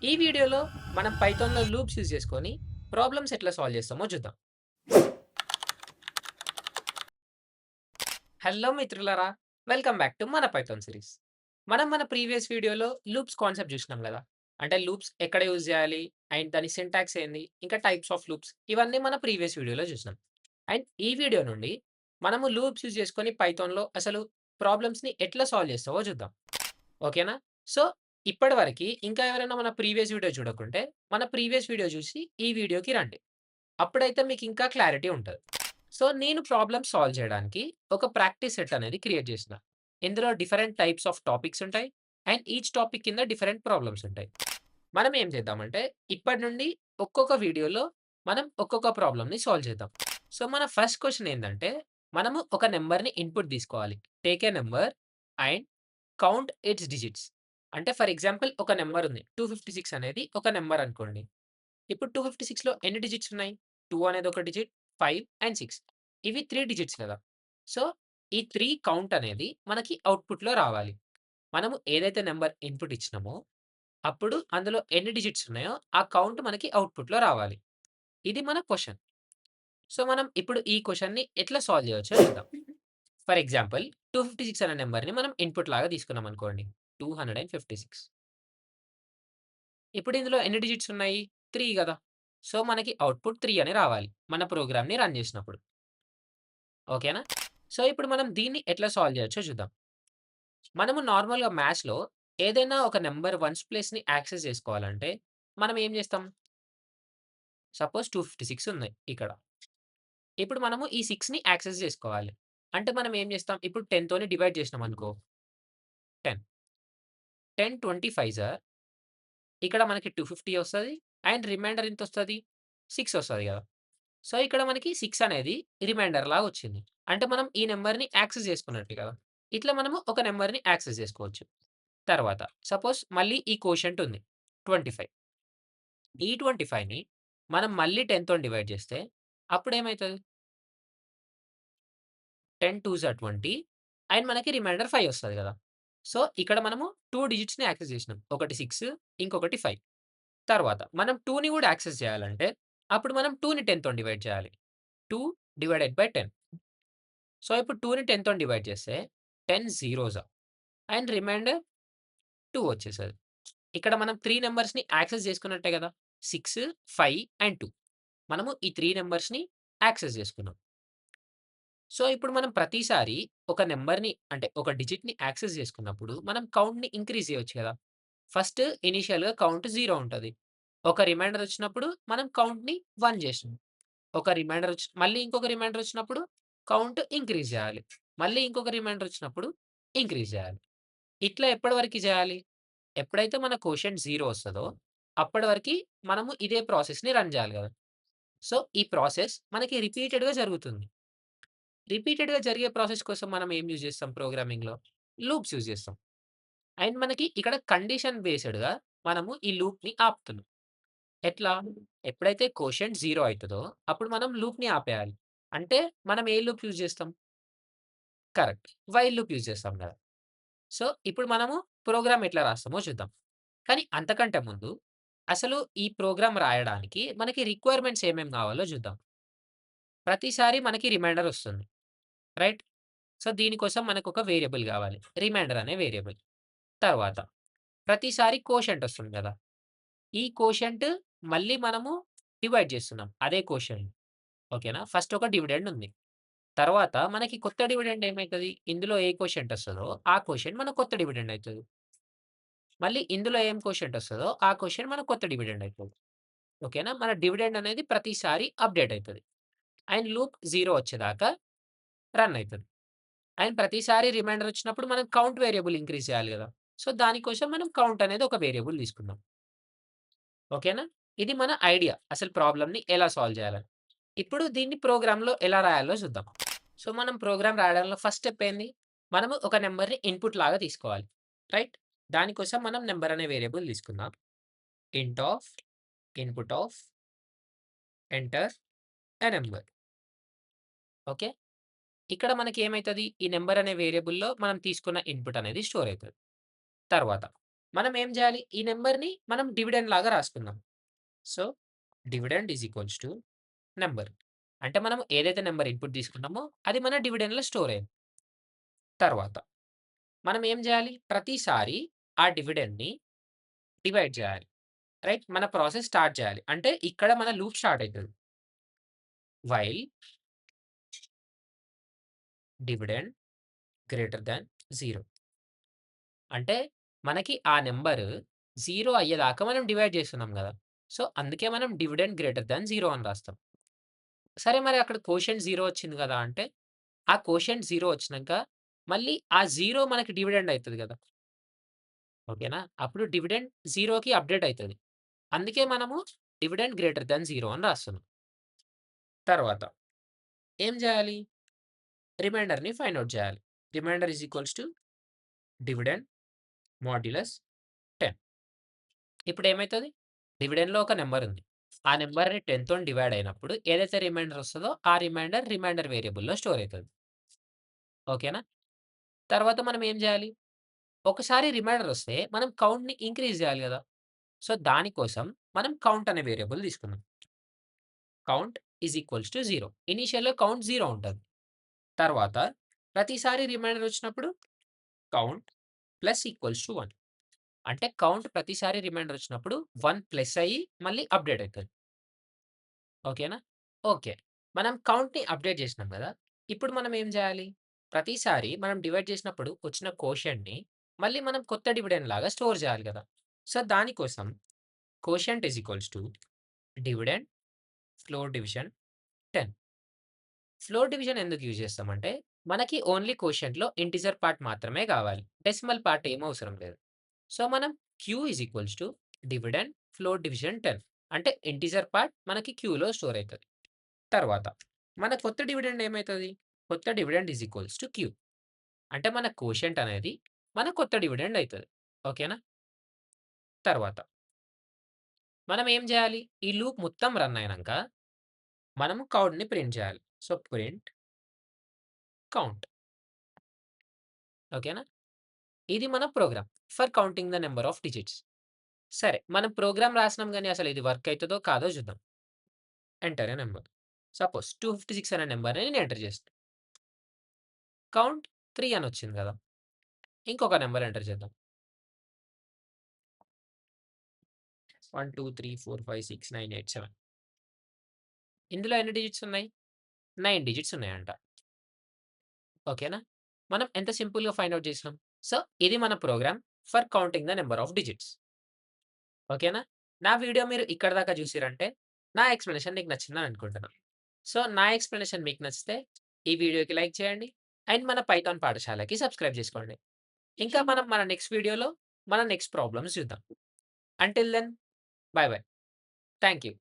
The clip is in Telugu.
ఈ వీడియోలో మనం పైథాన్‌లో లూప్స్ యూజ్ చేసుకొని ప్రాబ్లమ్స్ ఎట్లా సాల్వ్ చేస్తామో చూద్దాం. హలో మిత్రులారా! వెల్కమ్ బ్యాక్ టు మన పైథాన్ సిరీస్. మనం మన ప్రీవియస్ వీడియోలో లూప్స్ కాన్సెప్ట్ చూసినాం గదా! అంటే లూప్స్ ఎక్కడ యూజ్ చేయాలి? అండ్ దాని సింటాక్స్ ఏంది? ఇంకా టైప్స్ ఆఫ్ లూప్స్ ఇవన్నీ మన ప్రీవియస్ వీడియోలో చూసినాం. అండ్ ఈ వీడియో నుండి మనము లూప్స్ యూజ్ చేసుకొని పైథాన్‌లో అసలు ప్రాబ్లమ్స్‌ని ఎట్లా సాల్వ్ చేస్తామో చూద్దాం. ఓకేనా? సో, ఇప్పటివరకి ఇంకా ఎవరైనా మన ప్రీవియస్ వీడియో చూడకుంటే, మన ప్రీవియస్ వీడియో చూసి ఈ వీడియోకి రండి. అప్పుడైతే మీకింకా క్లారిటీ ఉంటది. సో, నేను ప్రాబ్లమ్ సాల్వ్ చేయడానికి ఒక ప్రాక్టీస్ సెట్ అనేది క్రియేట్ చేసిన. ఇందులో డిఫరెంట్ టైప్స్ ఆఫ్ టాపిక్స్ ఉంటాయి. అండ్ ఈచ్ టాపిక్ కింద డిఫరెంట్ ప్రాబ్లమ్స్ ఉంటాయి. మనం ఏం చేద్దామంటే, ఇప్పటి నుండి ఒక్కొక్క వీడియోలో మనం ఒక్కొక్క ప్రాబ్లమ్‌ని సాల్వ్ చేద్దాం. సో, మన ఫస్ట్ క్వెషన్ ఏందంటే, మనము ఒక నంబర్‌ని ఇన్‌పుట్ తీసుకోవాలి. Take a number and count it's digits. అంటే ఫర్ ఎగ్జాంపుల్ ఒక నంబర్ ఉంది. 256 అనేది ఒక నంబర్ అనుకోండి. ఇప్పుడు 256లో ఎన్ని డిజిట్స్ ఉన్నాయి? 2 అనేది ఒక డిజిట్, 5 అండ్ 6 ఇవి 3 డిజిట్స్ కదా! సో, ఈ 3 కౌంట్ అనేది మనకి అవుట్‌పుట్‌లో రావాలి. మనము ఏదైతే నంబర్ ఇన్‌పుట్ ఇచ్చినామో, అప్పుడు అందులో ఎన్ని డిజిట్స్ ఉన్నాయో, ఆ కౌంట్ మనకి అవుట్‌పుట్‌లో రావాలి. ఇది మన క్వెషన్. సో, మనం ఇప్పుడు ఈ క్వెషన్‌ని ఎట్లా సాల్వ్ చేయవచ్చో చూద్దాం. ఫర్ ఎగ్జాంపుల్ 256 అనే నంబర్‌ని మనం ఇన్‌పుట్ లాగా తీసుకున్నామనుకోండి. 256 ఇప్పుడు ఇందులో ఎన్ని డిజిట్స్ ఉన్నాయి? 3 గదా! సో, మనకి అవుట్‌పుట్ 3 అని రావాలి. మన ప్రోగ్రామ్‌ని రన్ చేసినప్పుడు. ఓకేనా? సో, ఇప్పుడు మనం దీన్ని ఎట్లా సాల్వ్ చేయొచ్చో చూద్దాం. మనము నార్మల్‌గా మ్యాథ్స్‌లో ఏదైనా ఒక నంబర్ వన్స్ ప్లేస్‌ని యాక్సెస్ చేసుకోవాలంటే మనం ఏం చేస్తాం? సపోజ్ 256 ఉన్నాయి ఇక్కడ. ఇప్పుడు మనము ఈ 6ని యాక్సెస్ చేసుకోవాలి. అంటే మనం ఏం చేస్తాం? ఇప్పుడు 10 తోని డివైడ్ చేసినామనుకో 10. 10 25 ఇక్కడ మనకి 250 వస్తది. And remainder ఎంతొస్తది? 6 వస్తది గదా! సో, ఇక్కడ మనకి 6 అనేది రిమైండర్‌లాగా వచ్చింది. అంటే మనం ఈ నంబర్‌ని యాక్సెస్ చేసుకున్నట్టే కదా! ఇట్లా మనము ఒక నంబర్‌ని యాక్సెస్ చేసుకోవచ్చు. తర్వాత సపోజ్ మళ్ళీ ఈ కోషంట్ ఉంది. 25 ఈ 25ని మనం మళ్ళీ 10 తోని డివైడ్ చేస్తే అప్పుడేమైతది? 10 2 20 అండ్ మనకి రిమైండర్ 5 వస్తది గదా! సో, ఇక్కడ మనము 2 డిజిట్స్‌ని యాక్సెస్ చేసినాం. ఒకటి 6 ఇంకొకటి 5. తర్వాత మనం 2ని గూడా యాక్సెస్ చేయాలంటే అప్పుడు మనం 2ని 10 తోని డివైడ్ చేయాలి. 2 డివైడెడ్ బై 10. సో, ఇప్పుడు 2ని 10 తోని డివైడ్ చేస్తే 10 జీరోసా అండ్ రిమైండర్ 2 వచ్చేస్తది. ఇక్కడ మనం 3 నంబర్స్‌ని యాక్సెస్ చేసుకున్నట్టే గదా! 6, 5 అండ్ 2 మనము ఈ 3 నంబర్స్‌ని యాక్సెస్ చేసుకున్నాం. సో, ఇప్పుడు మనం ప్రతిసారి ఒక నంబర్‌ని అంటే ఒక డిజిట్‌ని యాక్సెస్ చేసుకున్నప్పుడు మనం కౌంట్‌ని ఇంక్రీజ్ చేయొచ్చు గదా! ఫస్ట్ ఇనీషియల్‌గా కౌంట్ 0 ఉంటది. ఒక రిమైండర్ వచ్చినప్పుడు మనం కౌంట్‌ని 1 చేసినాం. ఒక రిమైండర్ మళ్ళీ ఇంకొక రిమైండర్ వచ్చినప్పుడు కౌంట్ ఇంక్రీజ్ చేయాలి. మళ్ళీ ఇంకొక రిమైండర్ వచ్చినప్పుడు ఇంక్రీజ్ చేయాలి. ఇట్లా ఎప్పటి వరకి చేయాలి? ఎప్పుడైతే మన కోషంట్ 0 వస్తదో అప్పటి వరకి మనము ఇదే ప్రాసెస్‌ని రన్ చేయాలి గదా! సో, ఈ ప్రాసెస్ మనకి రిపీటెడ్‌గా జరుగుతుంది. రిపీటెడ్‌గా జరిగే ప్రాసెస్ కోసం మనం ఏం యూజ్ చేస్తాం ప్రోగ్రామింగ్‌లో? లూప్స్ యూజ్ చేస్తాం. అండ్ మనకి ఇక్కడ కండిషన్ బేస్డ్‌గా మనము ఈ లూప్‌ని ఆపుతున్నాం. ఎట్లా? ఎప్పుడైతే కోషంట్ 0 అయితదో అప్పుడు మనం లూప్‌ని ఆపేయాలి. అంటే మనం ఏ లూప్ యూజ్ చేస్తాం? కరెక్ట్. వైల్ లూప్ యూజ్ చేస్తాం గదా! సో, ఇప్పుడు మనము ప్రోగ్రామ్ ఎట్లా రాస్తామో చూద్దాం. కానీ అంతకంటే ముందు అసలు ఈ ప్రోగ్రామ్ రాయడానికి మనకి రిక్వైర్మెంట్స్ ఏమేమి కావాలో చూద్దాం. ప్రతిసారి మనకి రిమైండర్ వస్తుంది. రైట్? సో, దీనికోసం మనకొక వేరియబుల్ గావాలి. రిమైండర్ అనే వేరియబుల్. తర్వాత ప్రతిసారి కోషంట్ వస్తుంది గదా! ఈ కోషంట్ మళ్ళీ మనము డివైడ్ చేస్తున్నాం. అదే కోషంట్. ఓకేనా? ఫస్ట్ ఒక డివిడెండ్ ఉంది. తర్వాత మనకి కొత్త డివిడెండ్ ఏమైతది? ఇందులో ఏ కోషంట్ వస్తదో ఆ కోషంట్ మన కొత్త డివిడెండ్ అయితది. మళ్ళీ ఇందులో ఏం కోషంట్ వస్తదో ఆ కోషంట్ మన కొత్త డివిడెండ్ అయితది. ఓకేనా? మన డివిడెండ్ అనేది ప్రతిసారి అప్‌డేట్ అయితది. అండ్ లూప్ 0 వచ్చేదాకా రన్ అయితది. అండ్ ప్రతిసారి రిమైండర్ వచ్చినప్పుడు మనం కౌంట్ వేరియబుల్ ఇంక్రీజ్ చేయాలి గదా! సో, దానికోసం మనం కౌంట్ అనేది ఒక వేరియబుల్ తీసుకుందాం. ఓకేనా? ఇది మన ఐడియా. అసలు ప్రాబ్లమ్‌ని ఎలా సాల్వ్ చేయాలని. ఇప్పుడు దీన్ని ప్రోగ్రామ్‌లో ఎలా రాయాలో చూద్దాం. సో, మనం ప్రోగ్రామ్ రాయడంలో ఫస్ట్ స్టెప్ ఏంది? మనము ఒక నంబర్‌ని ఇన్‌పుట్ లాగా తీసుకోవాలి. రైట్? దానికోసం మనం నంబర్ అనే వేరియబుల్ తీసుకుందాం. ఇంట్ of input of enter a number. Okay. ఇక్కడ మనకేమైతది? ఈ నంబర్ అనే వేరియబుల్‌లో మనం తీసుకున్న ఇన్‌పుట్ అనేది స్టోర్ అయితది. తర్వాత మనం ఏం జేయాలి? ఈ నంబర్‌ని మనం డివిడెండ్ లాగా రాసుకుందాం. So, dividend is equals to number. అంటే మనం ఏదైతే నంబర్ ఇన్‌పుట్ తీసుకున్నామో అది మన డివిడెండ్‌లో స్టోర్ అయింది. తర్వాత మనం ఏం జేయాలి? ప్రతిసారి ఆ డివిడెండ్‌ని డివైడ్ జేయాలి. రైట్? మన ప్రాసెస్ స్టార్ట్ జేయాలి. అంటే ఇక్కడ మన లూప్ స్టార్ట్ అయితది. వైల్ డివిడెండ్ గ్రేటర్ థాన్ 0 అంటే మనకి ఆ నంబర్ 0 అయ్యేదాకా మనం డివైడ్ చేస్తున్నాం గదా! సో, అందుకే మనం డివిడెండ్ గ్రేటర్ థాన్ 0 అని రాస్తాం. సరే మరి అక్కడ కోషంట్ 0 వచ్చింది గదా! అంటే ఆ కోషంట్ 0 వచ్చినంక మళ్ళీ ఆ 0 మనకి డివిడెండ్ అయితది గదా! ఓకేనా? అప్పుడు డివిడెండ్ 0కి అప్‌డేట్ అయితది. అందుకే మనము డివిడెండ్ గ్రేటర్ థాన్ 0 అని రాస్తున్నాం. తర్వాత ఏం జేయాలి? రిమైండర్‌ని ఫైండ్ ఔట్ జేయాలి. Remainder is equals to dividend modulus 10. ఇప్పుడేమైతది? డివిడెండ్‌లో ఒక నంబర్ ఉంది. ఆ నంబర్‌ని 10 తోని డివైడ్ అయినప్పుడు ఏదైతే రిమైండర్ వస్తదో ఆ రిమైండర్ వేరియబుల్‌లో స్టోర్ అయితది. ఓకేనా? తర్వాత మనం ఏం జేయాలి? ఒకసారి రిమైండర్ వస్తే మనం కౌంట్‌ని ఇంక్రీజ్ జేయాలి గదా! సో, దానికోసం మనం కౌంట్ అనే వేరియబుల్ తీసుకున్నాం. Count is equals to 0. ఇనీషియల్‌లో కౌంట్ 0 ఉంటది. తర్వాత ప్రతిసారి రిమైండర్ వచ్చినప్పుడు కౌంట్ ప్లస్ ఈక్వల్స్ టు 1. అంటే కౌంట్ ప్రతిసారి రిమైండర్ వచ్చినప్పుడు 1 ప్లస్ అయ్యి మళ్ళీ అప్‌డేట్ అయితది. ఓకేనా? ఓకే. మనం కౌంట్‌ని అప్‌డేట్ జేసినాం గదా! ఇప్పుడు మనం ఏం జేయాలి? ప్రతిసారి మనం డివైడ్ చేసినప్పుడు వచ్చిన కోషంట్‌ని మళ్ళీ మనం కొత్త డివిడెండ్ లాగా స్టోర్ జేయాలి గదా! సో, దానికోసం quotient is equals to dividend floor division 10. Floor division ఎందుకు యూజ్ చేస్తామంటే, మనకి ఓన్లీ కోషంట్‌లో ఇంటిజర్ పార్ట్ మాత్రమే గావాలి. డెసిమల్ పార్ట్ ఏమి అవసరం లేదు. సో, మనం Q is equals to dividend floor division 10. అంటే ఇంటిజర్ పార్ట్ మనకి క్యూలో స్టోర్ అయితది. తర్వాత మన కొత్త డివిడెండ్ ఏమైతది? కొత్త dividend is equals to Q. అంటే మన కోషంట్ అనేది మన కొత్త డివిడెండ్ అయితది. ఓకేనా? తర్వాత మనం ఏం జేయాలి? ఈ లూప్ మొత్తం రన్ అయినంక మనము కౌంట్‌ని ప్రింట్ జేయాలి. So, print count. ఓకేనా? ఇది మన program for counting the number of digits. సరే. మనం ప్రోగ్రామ్ రాసినాం గాని అసలు ఇది వర్క్ అయితదో కాదో జూద్దాం. Enter a number. సపోజ్ 256 అనే నంబర్‌ని నేను ఎంటర్ చేస్తున్నా. కౌంట్ 3 అని వచ్చింది గదా! ఇంకొక నంబర్ ఎంటర్ చేద్దాం. 1, 2, 3, 4, 5, 6, 9, 8, 7. ఇందులో ఎన్ని డిజిట్స్ ఉన్నాయి? 9 డిజిట్స్ ఉన్నాయంట. ఓకేనా? మనం ఎంత సింపుల్‌గా ఫైండ్ ఔట్ చేసినాం. సో, ఇది మన program for counting the number of digits. ఓకేనా? నా వీడియో మీరు ఇక్కడి దాకా చూసిర్రంటే, నా ఎక్స్‌ప్లనేషన్ మీకు నచ్చిందని అనుకుంటున్నా. సో, నా ఎక్స్‌ప్లనేషన్ మీకు నచ్చితే ఈ వీడియోకి లైక్ చేయండి. అండ్ మన పైథాన్ పాఠశాలకి సబ్స్క్రైబ్ చేసుకోండి. ఇంకా మనం మన నెక్స్ట్ వీడియోలో మన నెక్స్ట్ ప్రాబ్లమ్స్ చూద్దాం. Until then bye bye. Thank you.